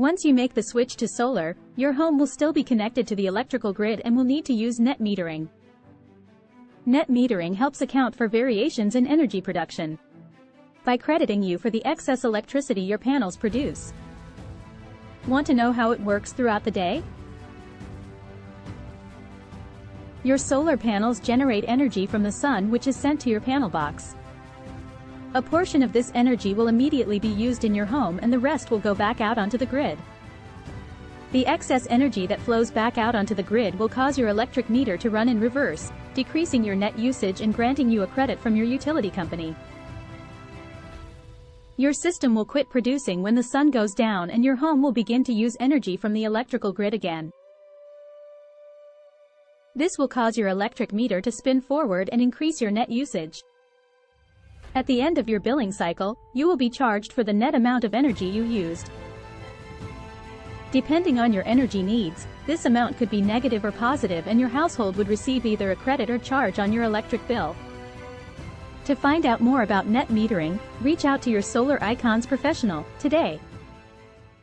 Once you make the switch to solar, your home will still be connected to the electrical grid and will need to use net metering. Net metering helps account for variations in energy production by crediting you for the excess electricity your panels produce. Want to know how it works throughout the day? Your solar panels generate energy from the sun, which is sent to your panel box. A portion of this energy will immediately be used in your home and the rest will go back out onto the grid. The excess energy that flows back out onto the grid will cause your electric meter to run in reverse, decreasing your net usage and granting you a credit from your utility company. Your system will quit producing when the sun goes down and your home will begin to use energy from the electrical grid again. This will cause your electric meter to spin forward and increase your net usage. At the end of your billing cycle, you will be charged for the net amount of energy you used. Depending on your energy needs, this amount could be negative or positive, and your household would receive either a credit or charge on your electric bill. To find out more about net metering, reach out to your Solar Icons professional today.